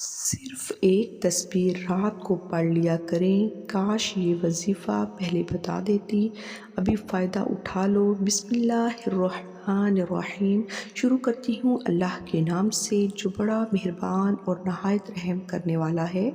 صرف ایک تسبیح رات کو پڑھ لیا کریں، کاش یہ وظیفہ پہلے بتا دیتی۔ ابھی فائدہ اٹھا لو۔ بسم اللہ الرحمن الرحیم۔ شروع کرتی ہوں اللہ کے نام سے جو بڑا مہربان اور نہایت رحم کرنے والا ہے۔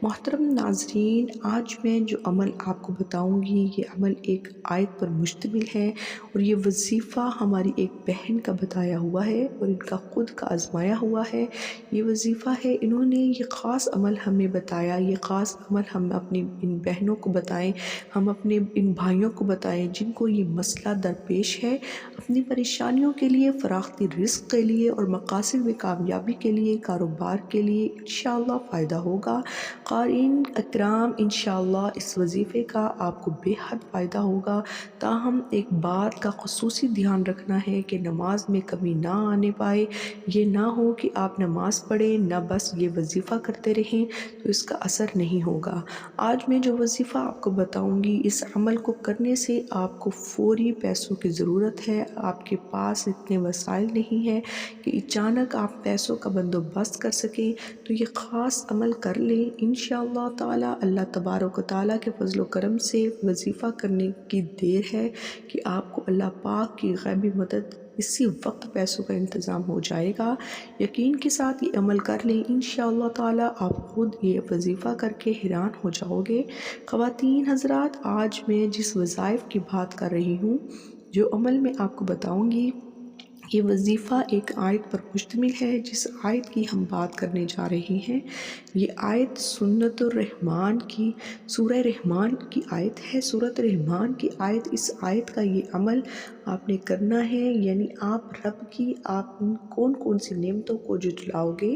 محترم ناظرین، آج میں جو عمل آپ کو بتاؤں گی یہ عمل ایک آیت پر مشتمل ہے اور یہ وظیفہ ہماری ایک بہن کا بتایا ہوا ہے اور ان کا خود کا آزمایا ہوا ہے۔ یہ وظیفہ ہے، انہوں نے یہ خاص عمل ہمیں بتایا، یہ خاص عمل ہم اپنی ان بہنوں کو بتائیں، ہم اپنے ان بھائیوں کو بتائیں جن کو یہ مسئلہ درپیش ہے۔ اپنی پریشانیوں کے لیے، فراختی رزق کے لیے اور مقاصد میں کامیابی کے لیے، کاروبار کے لیے انشاءاللہ فائدہ ہوگا۔ قارئین اکرام، انشاءاللہ اس وظیفے کا آپ کو بے حد فائدہ ہوگا۔ تاہم ایک بات کا خصوصی دھیان رکھنا ہے کہ نماز میں کمی نہ آنے پائے۔ یہ نہ ہو کہ آپ نماز پڑھیں نہ بس یہ وظیفہ کرتے رہیں تو اس کا اثر نہیں ہوگا۔ آج میں جو وظیفہ آپ کو بتاؤں گی، اس عمل کو کرنے سے آپ کو فوری پیسوں کی ضرورت ہے۔ آپ کے پاس اتنے وسائل نہیں ہیں کہ اچانک آپ پیسوں کا بندوبست کر سکیں، تو یہ خاص عمل کر لیں۔ انشاءاللہ تعالی اللہ تبارک و تعالیٰ کے فضل و کرم سے وظیفہ کرنے کی دیر ہے کہ آپ کو اللہ پاک کی غیبی مدد اسی وقت پیسوں کا انتظام ہو جائے گا۔ یقین کے ساتھ یہ عمل کر لیں، انشاءاللہ تعالیٰ آپ خود یہ وظیفہ کر کے حیران ہو جاؤ گے۔ خواتین حضرات، آج میں جس وظائف کی بات کر رہی ہوں، جو عمل میں آپ کو بتاؤں گی، یہ وظیفہ ایک آیت پر مشتمل ہے جس آیت کی ہم بات کرنے جا رہے ہیں۔ یہ آیت سورۃ الرحمن کی، سورہ رحمان کی آیت ہے۔ سورۃ الرحمن کی آیت، اس آیت کا یہ عمل آپ نے کرنا ہے، یعنی آپ رب کی آپ کون کون سی نعمتوں کو جھٹلاؤ گے،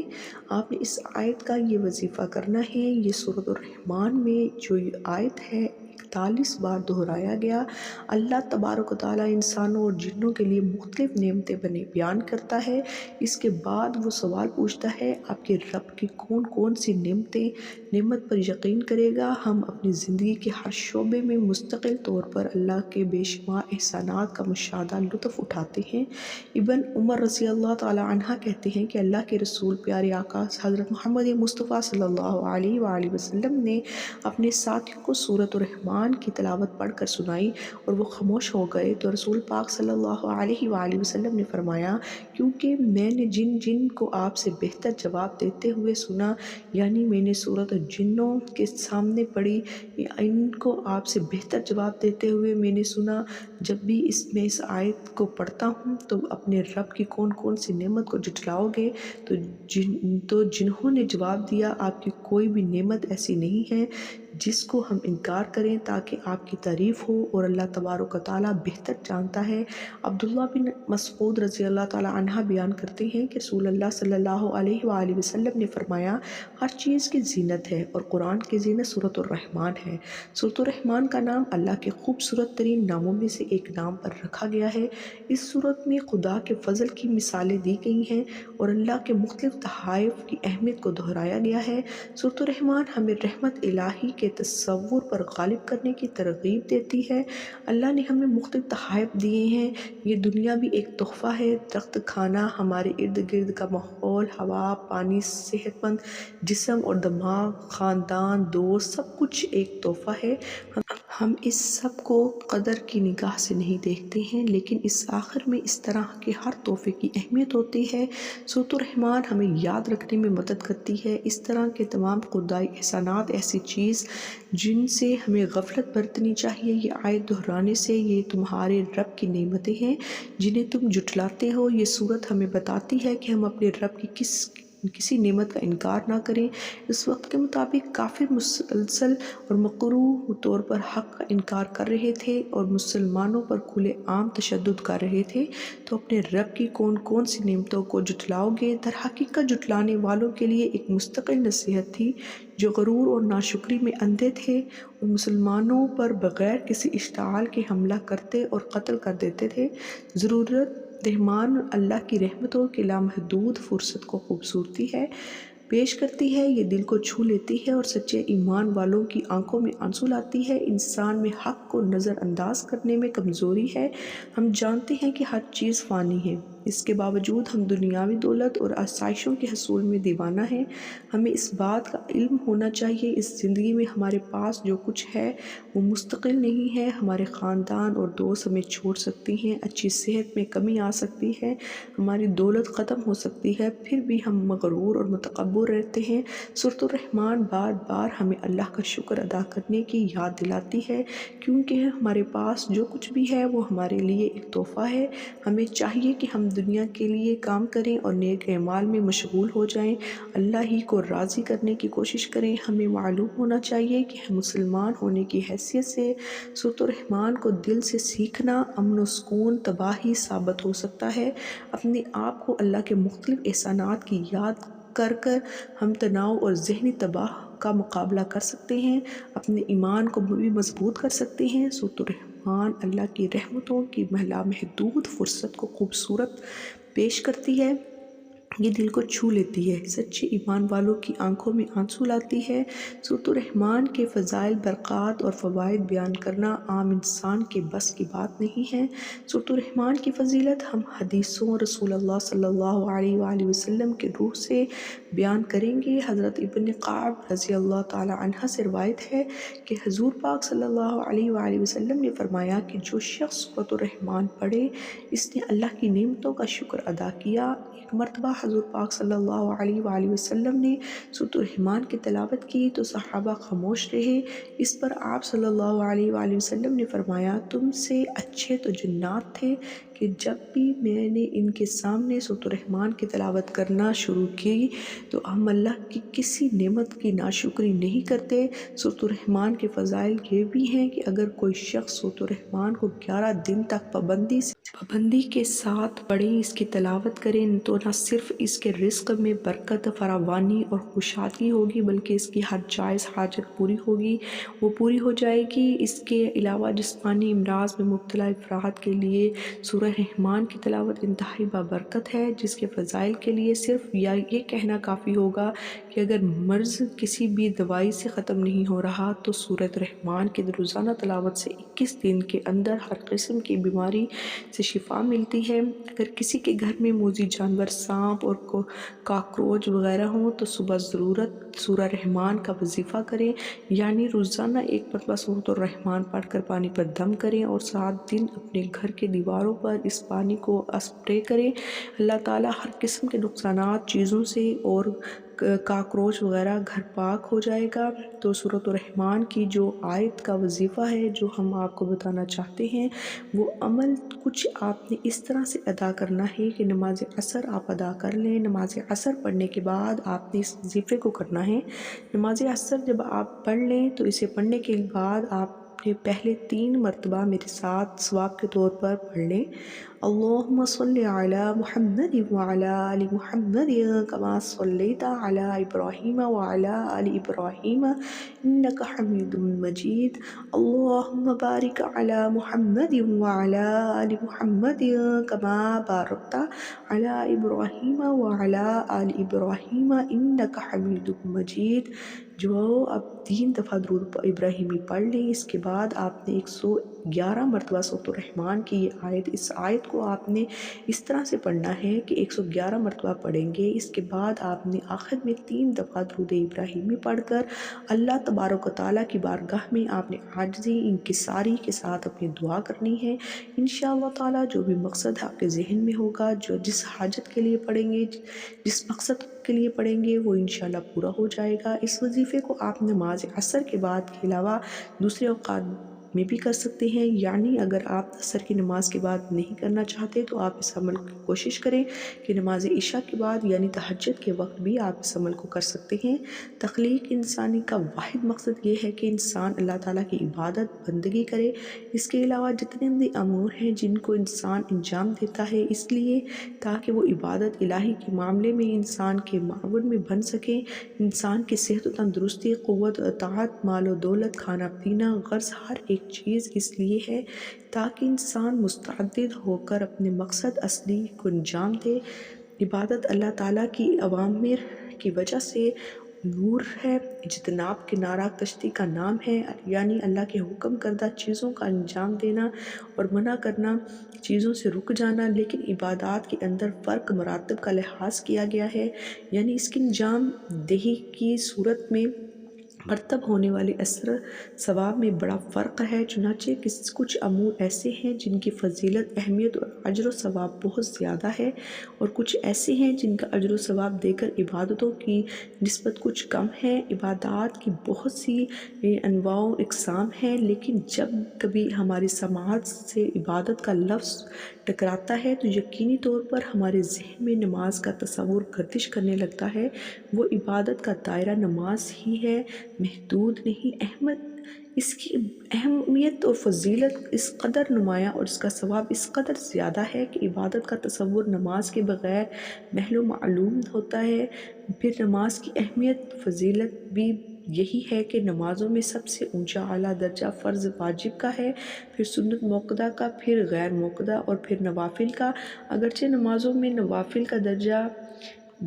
آپ نے اس آیت کا یہ وظیفہ کرنا ہے۔ یہ سورۃ الرحمن میں جو یہ آیت ہے 41 بار دہرایا گیا۔ اللہ تبارک و تعالیٰ انسانوں اور جنوں کے لیے مختلف نعمتیں بیان کرتا ہے۔ اس کے بعد وہ سوال پوچھتا ہے آپ کے رب کی کون کون سی نعمت پر یقین کرے گا۔ ہم اپنی زندگی کے ہر شعبے میں مستقل طور پر اللہ کے بے شمار احسانات کا مشاہدہ، لطف اٹھاتے ہیں۔ ابن عمر رضی اللہ تعالیٰ عنہ کہتے ہیں کہ اللہ کے رسول پیارے آقا حضرت محمد مصطفیٰ صلی اللہ علیہ وآلہ وسلم نے اپنے ساتھیوں کو سورۃ الرحمن کی تلاوت پڑھ کر سنائی اور وہ خاموش ہو گئے، تو رسول پاک صلی اللہ علیہ وآلہ وسلم نے فرمایا، کیونکہ میں نے جن کو آپ سے بہتر جواب دیتے ہوئے سنا، یعنی میں نے سورۃ الجنوں کے سامنے پڑھی، ان کو آپ سے بہتر جواب دیتے ہوئے میں نے سنا۔ جب بھی میں اس آیت کو پڑھتا ہوں تو اپنے رب کی کون کون سی نعمت کو جھٹلاؤ گے، تو جنہوں نے جواب دیا آپ کی کوئی بھی نعمت ایسی نہیں ہے جس کو ہم انکار کریں تاکہ آپ کی تعریف ہو، اور اللہ تبارک و تعالیٰ بہتر جانتا ہے۔ عبداللہ بن مسعود رضی اللہ تعالیٰ عنہ بیان کرتے ہیں کہ رسول اللہ صلی اللہ علیہ وآلہ وسلم نے فرمایا، ہر چیز کی زینت ہے اور قرآن کی زینت سورۃ الرحمن ہے۔ سورۃ الرحمن کا نام اللہ کے خوبصورت ترین ناموں میں سے ایک نام پر رکھا گیا ہے۔ اس سورت میں خدا کے فضل کی مثالیں دی گئی ہیں اور اللہ کے مختلف تحائف کی اہمیت کو دہرایا گیا ہے۔ سورۃ الرحمن ہمیں رحمت الہی کے تصور پر غالب کرنے کی ترغیب دیتی ہے۔ اللہ نے ہمیں مختلف تحائف دیے ہیں۔ یہ دنیا بھی ایک تحفہ ہے، درخت، کھانا، ہمارے ارد گرد کا ماحول، ہوا، پانی، صحت مند جسم اور دماغ، خاندان، دوست، سب کچھ ایک تحفہ ہے۔ ہم اس سب کو قدر کی نگاہ سے نہیں دیکھتے ہیں، لیکن اس آخر میں اس طرح کے ہر تحفے کی اہمیت ہوتی ہے۔ سورۃ الرحمن ہمیں یاد رکھنے میں مدد کرتی ہے۔ اس طرح کے تمام خدائی احسانات ایسی چیز جن سے ہمیں غفلت برتنی چاہیے۔ یہ آیت دہرانے سے یہ تمہارے رب کی نعمتیں ہیں جنہیں تم جھٹلاتے ہو۔ یہ سورت ہمیں بتاتی ہے کہ ہم اپنے رب کی کسی نعمت کا انکار نہ کریں۔ اس وقت کے مطابق کافر مسلسل اور مکروہ طور پر حق کا انکار کر رہے تھے اور مسلمانوں پر کھلے عام تشدد کر رہے تھے، تو اپنے رب کی کون کون سی نعمتوں کو جھٹلاؤ گے؟ در حقیقت جھٹلانے والوں کے لیے ایک مستقل نصیحت تھی، جو غرور اور ناشکری میں اندھے تھے اور مسلمانوں پر بغیر کسی اشتعال کے حملہ کرتے اور قتل کر دیتے تھے۔ ضرورت رحمان اللہ کی رحمتوں کے لامحدود فرصت کو خوبصورتی ہے پیش کرتی ہے، یہ دل کو چھو لیتی ہے اور سچے ایمان والوں کی آنکھوں میں آنسو لاتی ہے۔ انسان میں حق کو نظر انداز کرنے میں کمزوری ہے۔ ہم جانتے ہیں کہ ہر چیز فانی ہے، اس کے باوجود ہم دنیاوی دولت اور آسائشوں کے حصول میں دیوانہ ہیں۔ ہمیں اس بات کا علم ہونا چاہیے اس زندگی میں ہمارے پاس جو کچھ ہے وہ مستقل نہیں ہے۔ ہمارے خاندان اور دوست ہمیں چھوڑ سکتی ہیں، اچھی صحت میں کمی آ سکتی ہے، ہماری دولت ختم ہو سکتی ہے، پھر بھی ہم مغرور اور متکبر رہتے ہیں۔ سورۃ الرحمن بار بار ہمیں اللہ کا شکر ادا کرنے کی یاد دلاتی ہے، کیونکہ ہمارے پاس جو کچھ بھی ہے وہ ہمارے لیے ایک تحفہ ہے۔ ہمیں چاہیے کہ ہم دنیا کے لیے کام کریں اور نیک اعمال میں مشغول ہو جائیں، اللہ ہی کو راضی کرنے کی کوشش کریں۔ ہمیں معلوم ہونا چاہیے کہ ہم مسلمان ہونے کی حیثیت سے سورۃ الرحمن کو دل سے سیکھنا امن و سکون تباہی ثابت ہو سکتا ہے۔ اپنے آپ کو اللہ کے مختلف احسانات کی یاد کر کر ہم تناؤ اور ذہنی تباہ کا مقابلہ کر سکتے ہیں، اپنے ایمان کو بھی مضبوط کر سکتے ہیں۔ سورۃ الرحمن اللہ کی رحمتوں کی لامحدود فرصت کو خوبصورت پیش کرتی ہے، یہ دل کو چھو لیتی ہے، سچے ایمان والوں کی آنکھوں میں آنسو لاتی ہے۔ سورۃ الرحمن کے فضائل، برکات اور فوائد بیان کرنا عام انسان کے بس کی بات نہیں ہے۔ سورۃ الرحمن کی فضیلت ہم حدیثوں رسول اللہ صلی اللہ علیہ وآلہ وسلم کے روح سے بیان کریں گے۔ حضرت ابن کعب رضی اللہ تعالی عنہ سے روایت ہے کہ حضور پاک صلی اللہ علیہ وآلہ وسلم نے فرمایا کہ جو شخص سورۃ الرحمن پڑھے اس نے اللہ کی نعمتوں کا شکر ادا کیا۔ ایک مرتبہ حضور پاک صلی اللہ علیہ وآلہ وسلم نے سورۃ الرحمن کی تلاوت کی تو صحابہ خاموش رہے۔ اس پر آپ صلی اللہ علیہ وآلہ وسلم نے فرمایا، تم سے اچھے تو جنات تھے کہ جب بھی میں نے ان کے سامنے سورۃ الرحمن کی تلاوت کرنا شروع کی تو ہم اللہ کی کسی نعمت کی ناشکری نہیں کرتے۔ سورۃ الرحمن کے فضائل یہ بھی ہیں کہ اگر کوئی شخص سورۃ الرحمن کو 11 دن تک پابندی کے ساتھ پڑھے، اس کی تلاوت کریں تو نہ صرف اس کے رزق میں برکت، فراوانی اور خوشحالی ہوگی بلکہ اس کی ہر جائز حاجت وہ پوری ہو جائے گی۔ اس کے علاوہ جسمانی امراض میں مبتلا افراد کے لیے سورہ رحمان کی تلاوت انتہائی بابرکت ہے، جس کے فضائل کے لیے صرف یہ کہنا کافی ہوگا کہ اگر مرض کسی بھی دوائی سے ختم نہیں ہو رہا تو سورۃ رحمان کی روزانہ تلاوت سے 21 دن کے اندر ہر قسم کی بیماری سے شفا ملتی ہے۔ اگر کسی کے گھر میں موذی جانور، سانپ اور کاکروچ وغیرہ ہوں تو صبح ضرورت سورہ رحمان کا وظیفہ کریں، یعنی روزانہ ایک مرتبہ سورۃ الرحمن پڑھ کر پانی پر دم کریں اور 7 دن اپنے گھر کے دیواروں پر اس پانی کو اسپرے کریں۔ اللہ تعالیٰ ہر قسم کے نقصانات چیزوں سے اور کاکروچ وغیرہ گھر پاک ہو جائے گا۔ تو سورۃ الرحمن کی جو آیت کا وظیفہ ہے جو ہم آپ کو بتانا چاہتے ہیں، وہ عمل کچھ آپ نے اس طرح سے ادا کرنا ہے کہ نماز عصر آپ ادا کر لیں۔ نماز عصر پڑھنے کے بعد آپ نے اس وظیفے کو کرنا ہے۔ نماز عصر جب آپ پڑھ لیں تو اسے پڑھنے کے بعد آپ نے پہلے 3 مرتبہ میرے ساتھ ثواب کے طور پر پڑھ لیں، اللہم صلی علی محمد وعلی آل محمد کما صلیت علی ابراہیم وعلی آل ابراہیم انک حمید مجید، اللہم بارک علی محمد وعلی آل محمد کما بارکت علی ابراہیم وعلی آل ابراہیم انک حمید مجید۔ جو آپ 3 دفعہ درود ابراہیمی پڑھ لیں، اس کے بعد آپ نے 111 مرتبہ سورۃ الرحمن کی یہ آیت، اس آیت کو آپ نے اس طرح سے پڑھنا ہے کہ 111 مرتبہ پڑھیں گے۔ اس کے بعد آپ نے آخر میں 3 دفعہ درود ابراہیمی پڑھ کر اللہ تبارک و تعالیٰ کی بارگاہ میں آپ نے عاجزی انکساری کے ساتھ اپنی دعا کرنی ہے۔ انشاءاللہ تعالیٰ جو بھی مقصد آپ کے ذہن میں ہوگا، جس حاجت کے لیے پڑھیں گے، جس مقصد کے لیے پڑھیں گے، وہ انشاءاللہ پورا ہو جائے گا۔ اس وظیفے کو آپ نماز عصر کے بعد کے علاوہ دوسرے اوقات میں بھی کر سکتے ہیں، یعنی اگر آپ عصر کی نماز کے بعد نہیں کرنا چاہتے تو آپ اس عمل کی کوشش کریں کہ نماز عشاء کے بعد یعنی تہجد کے وقت بھی آپ اس عمل کو کر سکتے ہیں۔ تخلیق انسانی کا واحد مقصد یہ ہے کہ انسان اللہ تعالیٰ کی عبادت بندگی کرے۔ اس کے علاوہ جتنے بھی امور ہیں جن کو انسان انجام دیتا ہے، اس لیے تاکہ وہ عبادت الہی کے معاملے میں انسان کے معاون میں بن سکیں۔ انسان کی صحت و تندرستی، قوت و اطاعت، مال و دولت، کھانا پینا، غرض ہر ایک چیز اس لیے ہے تاکہ انسان مستعد ہو کر اپنے مقصد اصلی کو انجام دے۔ عبادت اللہ تعالیٰ کی اوامر کی وجہ سے نور ہے، اجتناب کنارہ کشتی کا نام ہے، یعنی اللہ کے حکم کردہ چیزوں کا انجام دینا اور منع کرنا چیزوں سے رک جانا، لیکن عبادات کے اندر فرق مراتب کا لحاظ کیا گیا ہے، یعنی اس کی انجام دہی کی صورت میں مرتب ہونے والے اثر ثواب میں بڑا فرق ہے۔ چنانچہ کچھ امور ایسے ہیں جن کی فضیلت، اہمیت اور اجر و ثواب بہت زیادہ ہے، اور کچھ ایسے ہیں جن کا اجر و ثواب دیگر عبادتوں کی نسبت کچھ کم ہے۔ عبادات کی بہت سی انواع و اقسام ہیں، لیکن جب کبھی ہماری سماعت سے عبادت کا لفظ ٹکراتا ہے تو یقینی طور پر ہمارے ذہن میں نماز کا تصور گردش کرنے لگتا ہے۔ وہ عبادت کا دائرہ نماز ہی ہے، محدود نہیں۔ اس کی اہمیت اور فضیلت اس قدر نمایاں اور اس کا ثواب اس قدر زیادہ ہے کہ عبادت کا تصور نماز کے بغیر محل و معلوم ہوتا ہے۔ پھر نماز کی اہمیت، فضیلت بھی یہی ہے کہ نمازوں میں سب سے اونچا اعلیٰ درجہ فرض واجب کا ہے، پھر سنت موقدہ کا، پھر غیر موقدہ اور پھر نوافل کا۔ اگرچہ نمازوں میں نوافل کا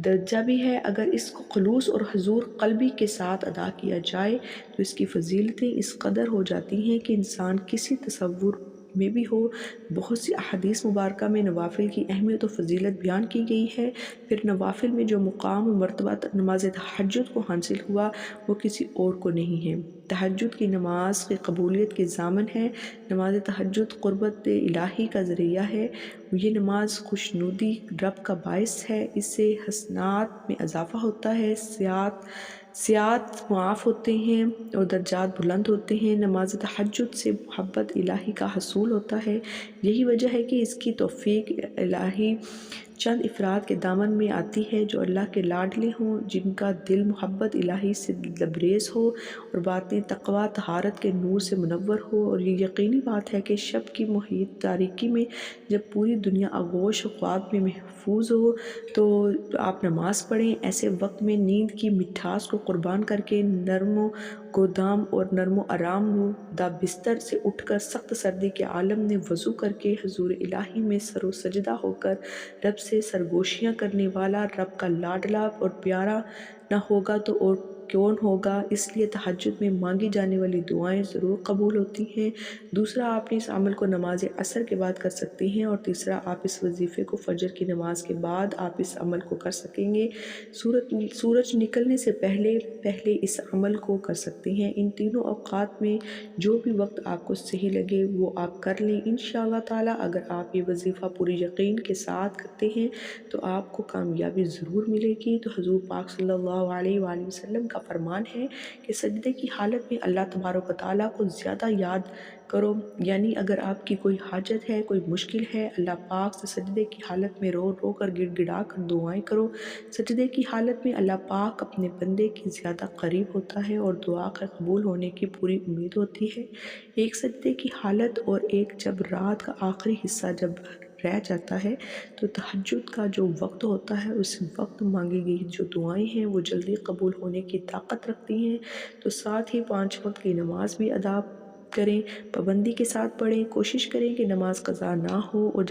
درجہ بھی ہے، اگر اس کو خلوص اور حضور قلبی کے ساتھ ادا کیا جائے تو اس کی فضیلتیں اس قدر ہو جاتی ہیں کہ انسان کسی تصور میں بھی ہو۔ بہت سی احادیث مبارکہ میں نوافل کی اہمیت و فضیلت بیان کی گئی ہے۔ پھر نوافل میں جو مقام و مرتبہ نماز تہجد کو حاصل ہوا وہ کسی اور کو نہیں ہے۔ تہجد کی نماز کی قبولیت کی ضامن ہے۔ نماز تہجد قربت الہی کا ذریعہ ہے۔ یہ نماز خوشنودی رب کا باعث ہے، اس سے حسنات میں اضافہ ہوتا ہے، سیئات معاف ہوتے ہیں اور درجات بلند ہوتے ہیں۔ نماز تہجد سے محبت الہی کا حصول ہوتا ہے۔ یہی وجہ ہے کہ اس کی توفیق الہی چند افراد کے دامن میں آتی ہے جو اللہ کے لاڈلے ہوں، جن کا دل محبت الہی سے لبریز ہو اور باطن تقویٰ طہارت کے نور سے منور ہو۔ اور یہ یقینی بات ہے کہ شب کی محیط تاریکی میں جب پوری دنیا آغوش و خواب میں محفوظ ہو تو آپ نماز پڑھیں۔ ایسے وقت میں نیند کی مٹھاس کو قربان کر کے نرم و گودام اور نرم و آرام دہ بستر سے اٹھ کر سخت سردی کے عالم میں وضو کر کے حضور الہی میں سر و سجدہ ہو کر رب سے سرگوشیاں کرنے والا رب کا لاڈلا اور پیارا نہ ہوگا تو اور کون ہوگا۔ اس لیے تہجد میں مانگی جانے والی دعائیں ضرور قبول ہوتی ہیں۔ دوسرا، آپ اس عمل کو نماز عصر کے بعد کر سکتے ہیں، اور تیسرا، آپ اس وظیفے کو فجر کی نماز کے بعد آپ اس عمل کو کر سکیں گے۔ سورج نکلنے سے پہلے اس عمل کو کر سکتے ہیں۔ ان تینوں اوقات میں جو بھی وقت آپ کو صحیح لگے وہ آپ کر لیں۔ انشاءاللہ تعالی اگر آپ یہ وظیفہ پوری یقین کے ساتھ کرتے ہیں تو آپ کو کامیابی ضرور ملے گی۔ تو حضور پاک صلی اللہ علیہ وآلہ وسلم کا فرمان ہے کہ سجدے کی حالت میں اللہ تبارک و تعالیٰ کو زیادہ یاد کرو، یعنی اگر آپ کی کوئی حاجت ہے، کوئی مشکل ہے، اللہ پاک سے سجدے کی حالت میں رو رو کر گڑ گڑا کر دعائیں کرو۔ سجدے کی حالت میں اللہ پاک اپنے بندے کے زیادہ قریب ہوتا ہے اور دعا کے قبول ہونے کی پوری امید ہوتی ہے۔ ایک سجدے کی حالت اور ایک جب رات کا آخری حصہ جب رہ جاتا ہے تو تہجد کا جو وقت ہوتا ہے اس وقت مانگی گئی جو دعائیں ہیں وہ جلدی قبول ہونے کی طاقت رکھتی ہیں۔ تو ساتھ ہی 5 وقت کی نماز بھی ادا کریں، پابندی کے ساتھ پڑھیں، کوشش کریں کہ نماز قضا نہ ہو، اور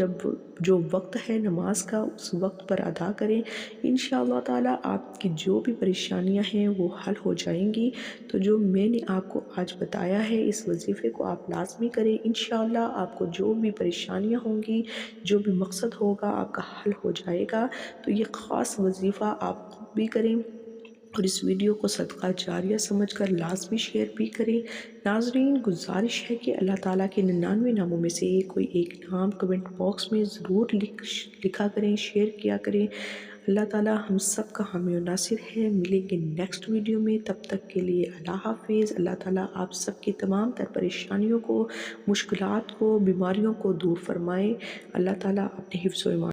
جو وقت ہے نماز کا اس وقت پر ادا کریں۔ انشاءاللہ تعالی آپ کی جو بھی پریشانیاں ہیں وہ حل ہو جائیں گی۔ تو جو میں نے آپ کو آج بتایا ہے اس وظیفے کو آپ لازمی کریں، انشاءاللہ آپ کو جو بھی پریشانیاں ہوں گی، جو بھی مقصد ہوگا آپ کا حل ہو جائے گا۔ تو یہ خاص وظیفہ آپ خود بھی کریں اور اس ویڈیو کو صدقہ جاریہ سمجھ کر لازمی شیئر بھی کریں۔ ناظرین، گزارش ہے کہ اللہ تعالیٰ کے 99 ناموں میں سے کوئی ایک نام کمنٹ باکس میں ضرور لکھا کریں، شیئر کیا کریں۔ اللہ تعالیٰ ہم سب کا حامی و ناصر ہے۔ ملیں گے نیکسٹ ویڈیو میں، تب تک کے لیے اللہ حافظ۔ اللہ تعالیٰ آپ سب کی تمام تر پریشانیوں کو، مشکلات کو، بیماریوں کو دور فرمائے۔ اللہ تعالیٰ اپنے حفظ و ایمان